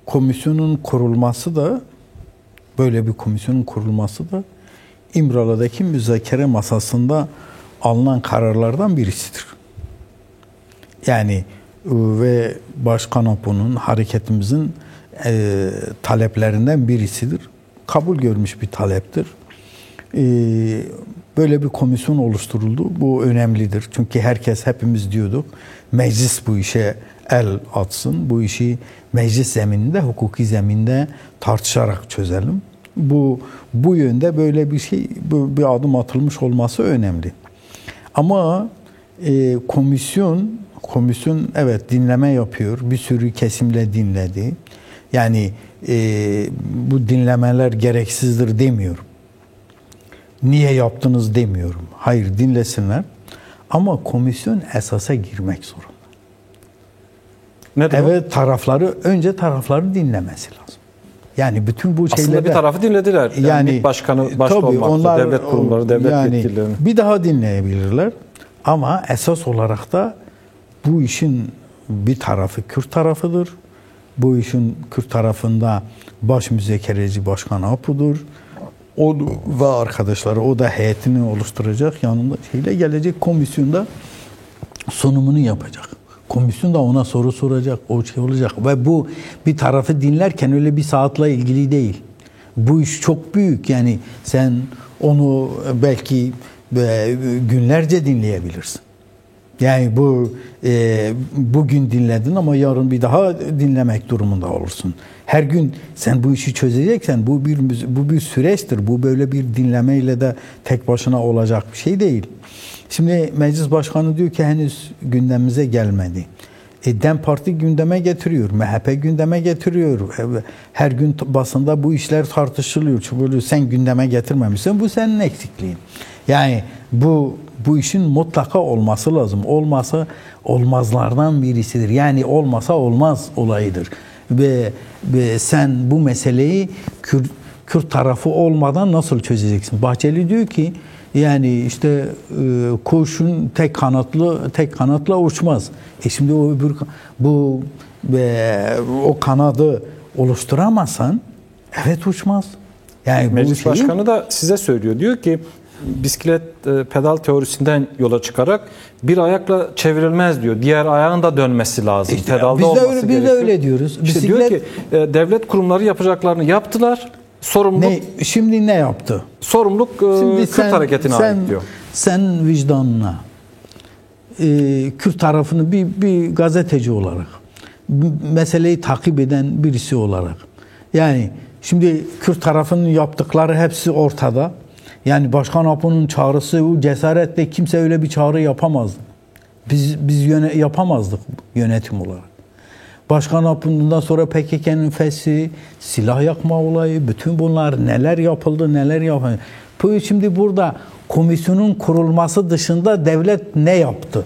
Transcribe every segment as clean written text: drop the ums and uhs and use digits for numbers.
komisyonun kurulması da, böyle bir komisyonun kurulması da İmralı'daki müzakere masasında alınan kararlardan birisidir. Yani ve Başkan Apo'nun, hareketimizin taleplerinden birisidir. Kabul görmüş bir taleptir. Böyle bir komisyon oluşturuldu. Bu önemlidir. Çünkü hepimiz diyorduk, meclis bu işe el atsın. Bu işi meclis zemininde, hukuki zeminde tartışarak çözelim. Bu yönde böyle bir bir adım atılmış olması önemli. Ama komisyon evet dinleme yapıyor. Bir sürü kesimle dinledi. Yani bu dinlemeler gereksizdir demiyorum. Niye yaptınız demiyorum. Hayır, dinlesinler. Ama komisyon esasa girmek zorunda. Neden? Evet, önce tarafları dinlemesi lazım. Yani bütün bu şeyler. Aslında bir tarafı dinlediler. Yani başkanı başta olmakta, devlet kurumları, devlet yetkililerini. Bir daha dinleyebilirler. Ama esas olarak da bu işin bir tarafı Kürt tarafıdır. Bu işin Kürt tarafında baş müzakereci Başkan Apo'dur. O ve arkadaşları, o da heyetini oluşturacak. Yanında gelecek komisyonda sunumunu yapacak. Komisyon da ona soru soracak, o olacak. Ve bu bir tarafı dinlerken öyle bir saatle ilgili değil. Bu iş çok büyük. Yani sen onu belki günlerce dinleyebilirsin. Yani bugün dinledin ama yarın bir daha dinlemek durumunda olursun. Her gün sen bu işi çözeceksen bu bir süreçtir. Bu böyle bir dinlemeyle de tek başına olacak bir şey değil. Şimdi meclis başkanı diyor ki henüz gündemimize gelmedi. DEM Parti gündeme getiriyor, MHP gündeme getiriyor. Her gün basında bu işler tartışılıyor. Çünkü sen gündeme getirmemişsin, bu senin eksikliğin. Yani bu işin mutlaka olması lazım. Olmasa olmazlardan birisidir. Yani olmasa olmaz olayıdır. Ve sen bu meseleyi Kürt tarafı olmadan nasıl çözeceksin? Bahçeli diyor ki yani işte kurşun tek kanatla uçmaz. Şimdi o kanadı oluşturamazsan evet uçmaz. Yani meclis başkanı da size söylüyor. Diyor ki bisiklet pedal teorisinden yola çıkarak bir ayakla çevrilmez diyor. Diğer ayağın da dönmesi lazım. İşte pedalda olması gerekiyor. Biz de öyle diyoruz. İşte diyor ki devlet kurumları yapacaklarını yaptılar. Şimdi ne yaptı? Sorumluluk Kürt hareketine ait diyor. Sen vicdanına Kürt tarafını bir gazeteci olarak, meseleyi takip eden birisi olarak, yani şimdi Kürt tarafının yaptıkları hepsi ortada. Yani Başkan Apo'nun çağrısı, o cesaretle kimse öyle bir çağrı yapamazdı. Biz yapamazdık yönetim olarak. Başkan Apo'ndan sonra PKK'nın feshi, silah yakma olayı, bütün bunlar neler yapıldı, neler yapıldı. Şimdi burada komisyonun kurulması dışında devlet ne yaptı?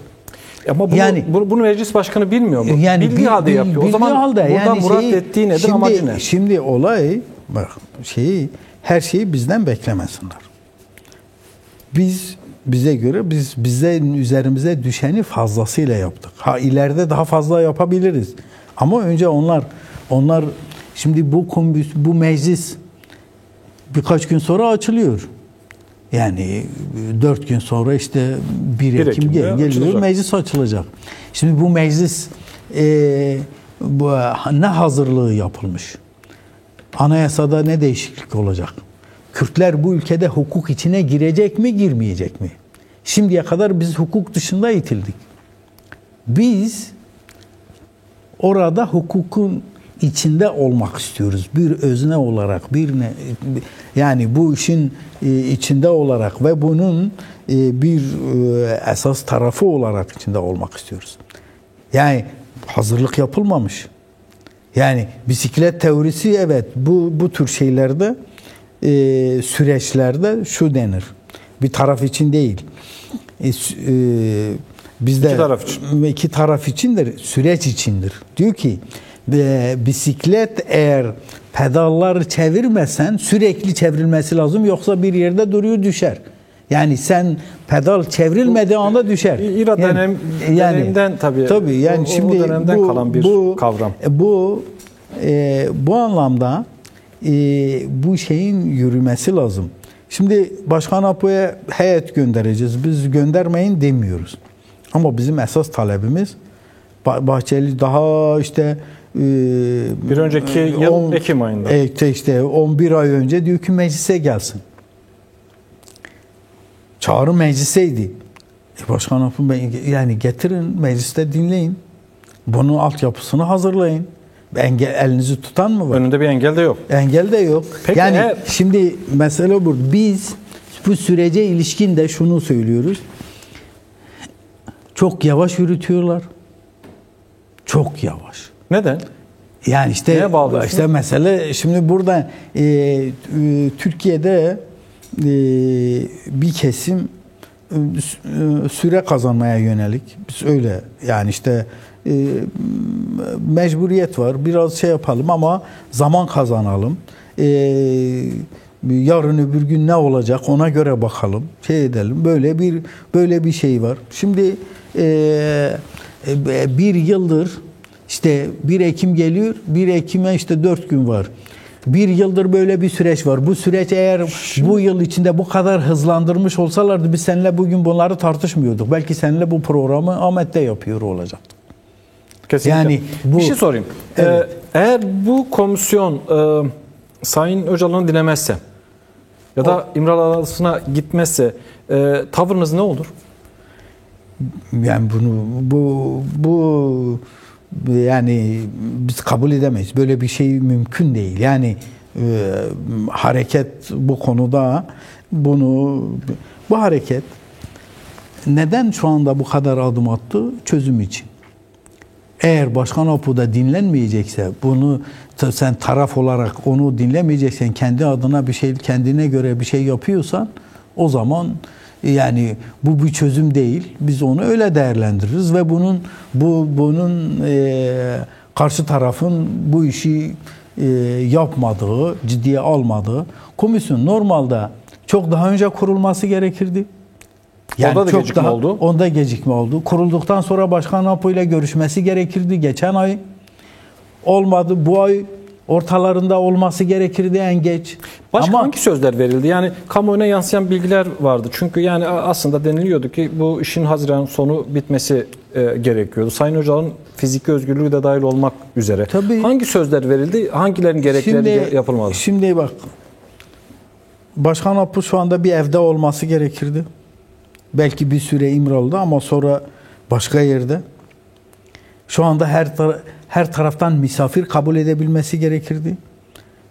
Ama bunu meclis başkanı bilmiyor mu? Yani bildiği halde yapıyor. O zaman buradan yani murat ettiği nedir, amacı ne? Şimdi olay, bak her şeyi bizden beklemesinler. Bize göre bize üzerimize düşeni fazlasıyla yaptık. İleride daha fazla yapabiliriz. Ama önce onlar şimdi bu meclis birkaç gün sonra açılıyor. Yani 4 gün sonra işte 1 Ekim geliyor, meclis açılacak. Şimdi bu meclis ne hazırlığı yapılmış? Anayasada ne değişiklik olacak? Kürtler bu ülkede hukuk içine girecek mi, girmeyecek mi? Şimdiye kadar biz hukuk dışında itildik. Biz orada hukukun içinde olmak istiyoruz. Bir özne olarak, yani bu işin içinde olarak ve bunun bir esas tarafı olarak içinde olmak istiyoruz. Yani hazırlık yapılmamış. Yani bisiklet teorisi evet bu tür şeylerde süreçlerde şu denir. Bir taraf için değil. Bizde iki taraf içindir, süreç içindir. Diyor ki bisiklet eğer pedalları çevirmesen sürekli çevrilmesi lazım, yoksa bir yerde duruyor, düşer. Yani sen pedal çevrilmediği anda düşer. İran döneminden tabii. Yani o dönemden kalan bir kavram. bu anlamda bu şeyin yürümesi lazım. Şimdi Başkan Apo'ya heyet göndereceğiz. Biz göndermeyin demiyoruz. Ama bizim esas talebimiz Bahçeli daha işte bir önceki yıl Ekim ayında. İşte 11 ay önce diyor ki meclise gelsin. Çağrı mecliseydi. Başkan Apo yani getirin mecliste dinleyin. Bunun altyapısını hazırlayın. Elinizi tutan mı var? Önünde bir engel de yok. Engel de yok. Peki, yani şimdi mesele bu. Biz bu sürece ilişkin de şunu söylüyoruz. Çok yavaş yürütüyorlar. Çok yavaş. Neden? Yani işte mesele şimdi burada Türkiye'de bir kesim süre kazanmaya yönelik. Biz öyle yani işte mecburiyet var. Biraz şey yapalım ama zaman kazanalım. Yarın öbür gün ne olacak ona göre bakalım. Şey edelim. Böyle bir şey var. Şimdi bir yıldır işte 1 Ekim geliyor. 1 Ekim'e işte 4 gün var. Bir yıldır böyle bir süreç var. Bu süreç eğer bu yıl içinde bu kadar hızlandırmış olsalardı biz seninle bugün bunları tartışmıyorduk. Belki seninle bu programı Ahmet'te yapıyor olacaktık. Kesinlikle. Yani bir şey sorayım. Evet. Eğer bu komisyon Sayın Öcalan'ı dilemezse ya da İmralı Adası'na gitmezse tavırınız ne olur? Yani bu yani biz kabul edemeyiz. Böyle bir şey mümkün değil. Yani hareket bu konuda bu hareket neden şu anda bu kadar adım attı? Çözüm için. Eğer Başkan Apo'da dinlenmeyecekse, bunu sen taraf olarak onu dinlemeyeceksen, kendi adına bir şey, kendine göre bir şey yapıyorsan, o zaman yani bu bir çözüm değil. Biz onu öyle değerlendiririz ve bunun karşı tarafın bu işi yapmadığı, ciddiye almadığı komisyon normalde çok daha önce kurulması gerekirdi. Yani onda da gecikme oldu. Onda gecikme oldu. Kurulduktan sonra Başkan Apo ile görüşmesi gerekirdi. Geçen ay olmadı. Bu ay ortalarında olması gerekirdi en geç. Başka hangi sözler verildi? Yani kamuoyuna yansıyan bilgiler vardı. Çünkü yani aslında deniliyordu ki bu işin Haziran sonu bitmesi gerekiyordu. Sayın Öcalan'ın fiziki özgürlüğü de dahil olmak üzere. Tabii. Hangi sözler verildi? Hangilerin gerekleri yapılmadı? Şimdi bak, Başkan Apo şu anda bir evde olması gerekirdi. Belki bir süre İmralı'da ama sonra başka yerde. Şu anda her taraftan misafir kabul edebilmesi gerekirdi.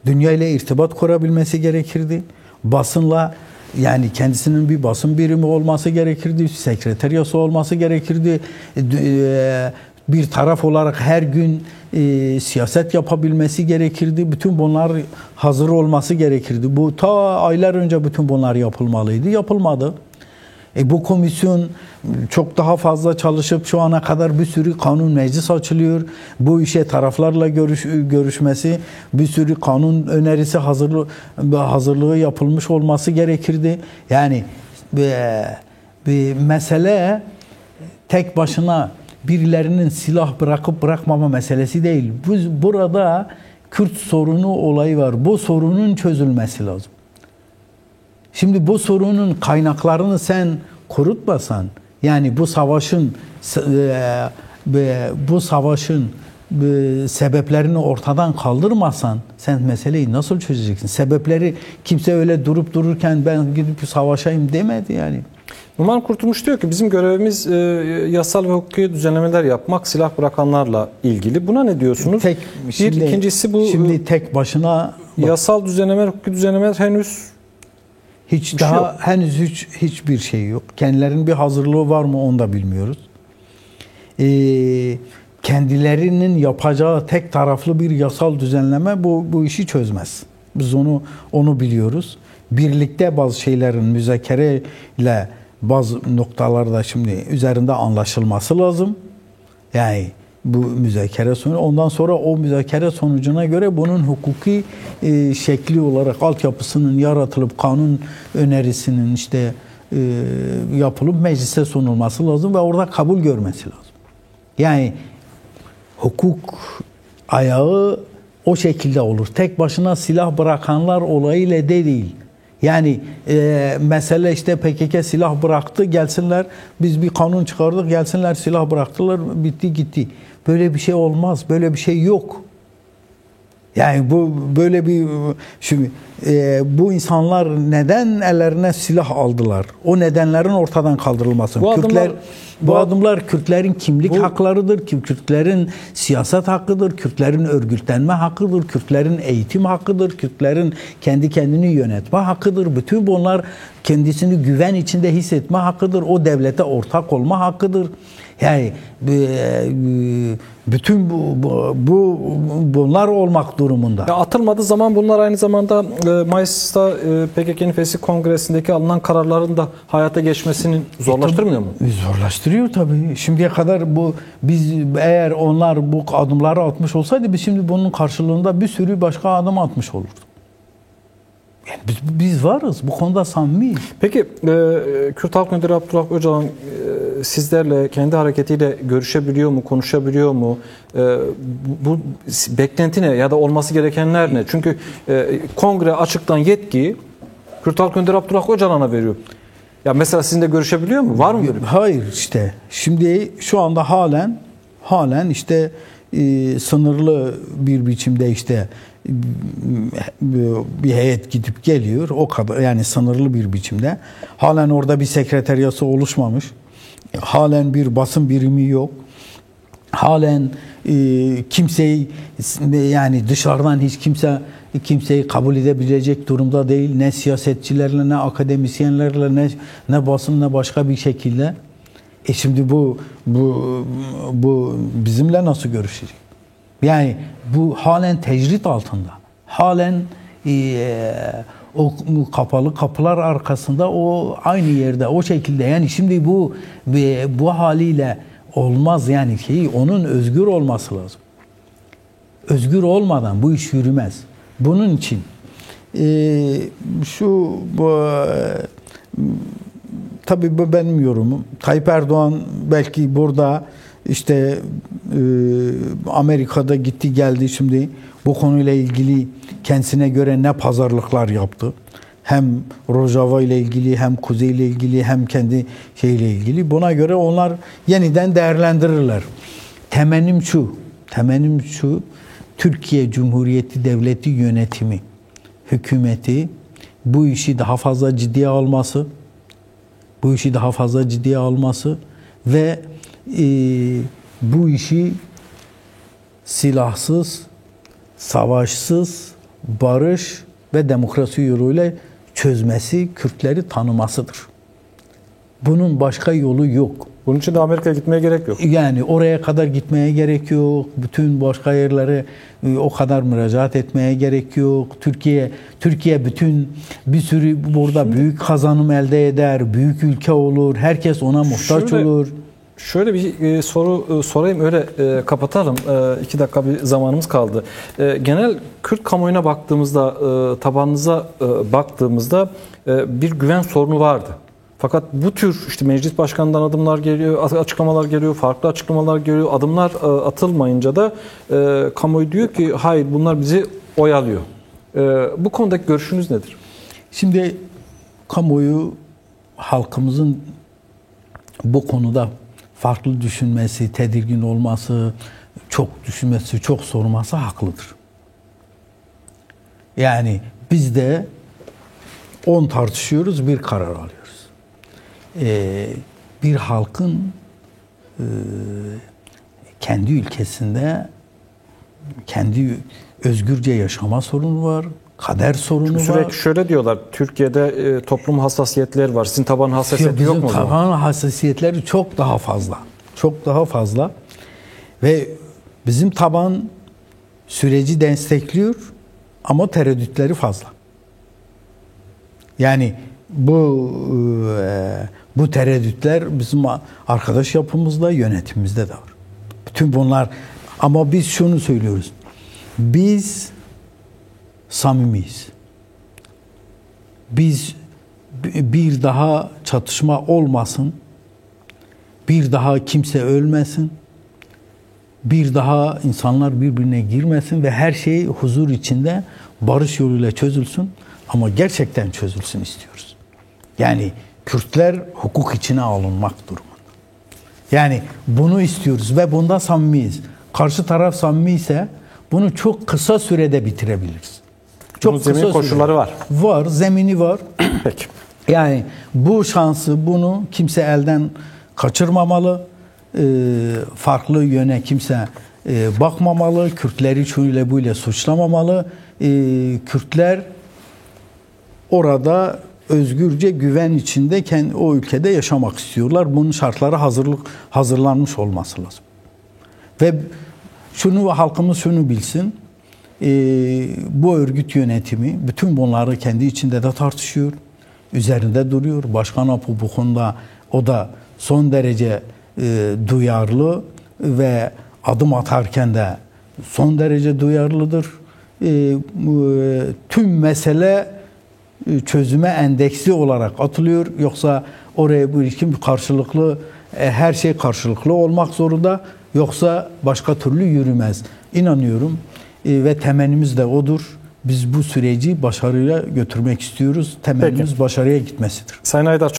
Dünya ile irtibat kurabilmesi gerekirdi. Basınla, yani kendisinin bir basın birimi olması gerekirdi. Sekreteriyası olması gerekirdi. Bir taraf olarak her gün siyaset yapabilmesi gerekirdi. Bütün bunlar hazır olması gerekirdi. Bu ta aylar önce bütün bunlar yapılmalıydı. Yapılmadı. Bu komisyon çok daha fazla çalışıp şu ana kadar bir sürü kanun meclis açılıyor. Bu işe taraflarla görüşmesi, bir sürü kanun önerisi hazırlığı yapılmış olması gerekirdi. Yani bir mesele tek başına birilerinin silah bırakıp bırakmama meselesi değil. Burada Kürt sorunu olayı var. Bu sorunun çözülmesi lazım. Şimdi bu sorunun kaynaklarını sen kurutmasan, yani bu savaşın sebeplerini ortadan kaldırmasan sen meseleyi nasıl çözeceksin? Sebepleri kimse öyle durup dururken ben gidip savaşayım demedi yani. Numan Kurtulmuş diyor ki bizim görevimiz yasal ve hukuki düzenlemeler yapmak, silah bırakanlarla ilgili. Buna ne diyorsunuz? İkincisi bu. Şimdi tek başına yasal düzenlemeler, hukuki düzenlemeler henüz hiçbir şey yok. Kendilerinin bir hazırlığı var mı onu da bilmiyoruz. Kendilerinin yapacağı tek taraflı bir yasal düzenleme bu işi çözmez. Biz onu biliyoruz. Birlikte bazı şeylerin müzakereyle bazı noktalarda şimdi üzerinde anlaşılması lazım. Yani bu müzakere sonucu, ondan sonra o müzakere sonucuna göre bunun hukuki şekli olarak altyapısının yaratılıp kanun önerisinin işte yapılıp meclise sunulması lazım ve orada kabul görmesi lazım. Yani hukuk ayağı o şekilde olur. Tek başına silah bırakanlar olayıyla değil. Yani mesele işte PKK silah bıraktı, gelsinler biz bir kanun çıkardık, gelsinler silah bıraktılar, bitti gitti. Böyle bir şey olmaz, böyle bir şey yok. Yani bu böyle bir şimdi bu insanlar neden ellerine silah aldılar? O nedenlerin ortadan kaldırılması. Bu adımlar Kürtlerin kimlik haklarıdır, Kürtlerin siyaset hakkıdır, Kürtlerin örgütlenme hakkıdır, Kürtlerin eğitim hakkıdır, Kürtlerin kendi kendini yönetme hakkıdır. Bütün bunlar kendisini güven içinde hissetme hakkıdır. O devlete ortak olma hakkıdır. Yani bütün bunlar olmak durumunda. Ya atılmadığı zaman bunlar aynı zamanda Mayıs'ta PKK'nın Fesih Kongresi'ndeki alınan kararların da hayata geçmesini zorlaştırmıyor mu? Zorlaştırıyor tabii. Şimdiye kadar biz eğer onlar bu adımları atmış olsaydı biz şimdi bunun karşılığında bir sürü başka adım atmış olurduk. Yani biz varız. Bu konuda samimiyiz. Peki Kürt Halk Müdürü Abdullah Öcalan sizlerle kendi hareketiyle görüşebiliyor mu, konuşabiliyor mu? Bu beklenti ne ya da olması gerekenler ne? Çünkü kongre açıktan yetkiyi Kürt Halk Müdürü Abdullah Öcalan'a veriyor. Ya mesela sizinle görüşebiliyor mu? Var mı böyle? Hayır işte. Şimdi şu anda halen işte sınırlı bir biçimde işte bir heyet gidip geliyor. O kadar, yani sınırlı bir biçimde. Halen orada bir sekreteriyası oluşmamış. Halen bir basın birimi yok. Halen kimseyi, yani dışarıdan hiç kimseyi kabul edebilecek durumda değil. Ne siyasetçilerle, ne akademisyenlerle, ne basın, ne başka bir şekilde. Şimdi bu bizimle nasıl görüşecek? Yani bu halen tecrit altında. Halen o kapalı kapılar arkasında, o aynı yerde, o şekilde. Yani şimdi bu haliyle olmaz, yani onun özgür olması lazım. Özgür olmadan bu iş yürümez. Bunun için tabii bu benim yorumum. Tayyip Erdoğan belki burada işte Amerika'da gitti geldi, şimdi bu konuyla ilgili kendisine göre ne pazarlıklar yaptı. Hem Rojava ile ilgili, hem Kuzey ile ilgili, hem kendi şeyle ilgili. Buna göre onlar yeniden değerlendirirler. Temennim şu, Türkiye Cumhuriyeti Devleti yönetimi, hükümeti bu işi daha fazla ciddiye alması, ve bu işi silahsız, savaşsız, barış ve demokrasi yoluyla çözmesi, Kürtleri tanımasıdır. Bunun başka yolu yok. Bunun için de Amerika'ya gitmeye gerek yok. Yani oraya kadar gitmeye gerek yok. Bütün başka yerlere o kadar müracaat etmeye gerek yok. Türkiye bir sürü burada büyük kazanım elde eder. Büyük ülke olur. Herkes ona muhtaç olur. Şöyle bir soru sorayım, öyle kapatalım. 2 dakika bir zamanımız kaldı. Genel Kürt kamuoyuna baktığımızda, tabanınıza baktığımızda bir güven sorunu vardı. Fakat bu tür işte meclis başkanından adımlar geliyor, açıklamalar geliyor, farklı açıklamalar geliyor. Adımlar atılmayınca da kamuoyu diyor ki hayır, bunlar bizi oyalıyor. Bu konudaki görüşünüz nedir? Şimdi kamuoyu, halkımızın bu konuda farklı düşünmesi, tedirgin olması, çok düşünmesi, çok sorması haklıdır. Yani biz de 10 tartışıyoruz, bir karar alıyoruz. Bir halkın kendi ülkesinde kendi özgürce yaşama sorunu var, kader sorunu var. Sürekli şöyle diyorlar, Türkiye'de toplum hassasiyetleri var. Sizin taban hassasiyeti yok mu? Bizim taban hassasiyetleri çok daha fazla. Çok daha fazla. Ve bizim taban süreci destekliyor ama tereddütleri fazla. Yani bu tereddütler bizim arkadaş yapımızda, yönetimimizde de var. Bütün bunlar, ama biz şunu söylüyoruz. Biz samimiyiz. Biz bir daha çatışma olmasın. Bir daha kimse ölmesin. bir daha insanlar birbirine girmesin ve her şey huzur içinde barış yoluyla çözülsün. Ama gerçekten çözülsün istiyoruz. Yani Kürtler hukuk içine alınmak durumunda. Yani bunu istiyoruz ve bunda samimiyiz. Karşı taraf samimi ise bunu çok kısa sürede bitirebiliriz. Bunun zemin koşulları var. Var, zemini var. Peki. Yani bu şansı, bunu kimse elden kaçırmamalı. Farklı yöne kimse bakmamalı. Kürtleri şöyle böyle suçlamamalı. Kürtler orada özgürce güven içinde o ülkede yaşamak istiyorlar. Bunun şartları hazırlanmış olması lazım. Ve halkımız şunu bilsin. Bu örgüt yönetimi bütün bunları kendi içinde de tartışıyor. Üzerinde duruyor. Başkan Apo bu konuda o da son derece duyarlı ve adım atarken de son derece duyarlıdır. Tüm mesele çözüme endeksli olarak atılıyor. Yoksa oraya bu ilişkin bir karşılıklı, her şey karşılıklı olmak zorunda. Yoksa başka türlü yürümez. İnanıyorum ve temennimiz de odur. Biz bu süreci başarıyla götürmek istiyoruz. Temennimiz başarıya gitmesidir. Sayın Aydar,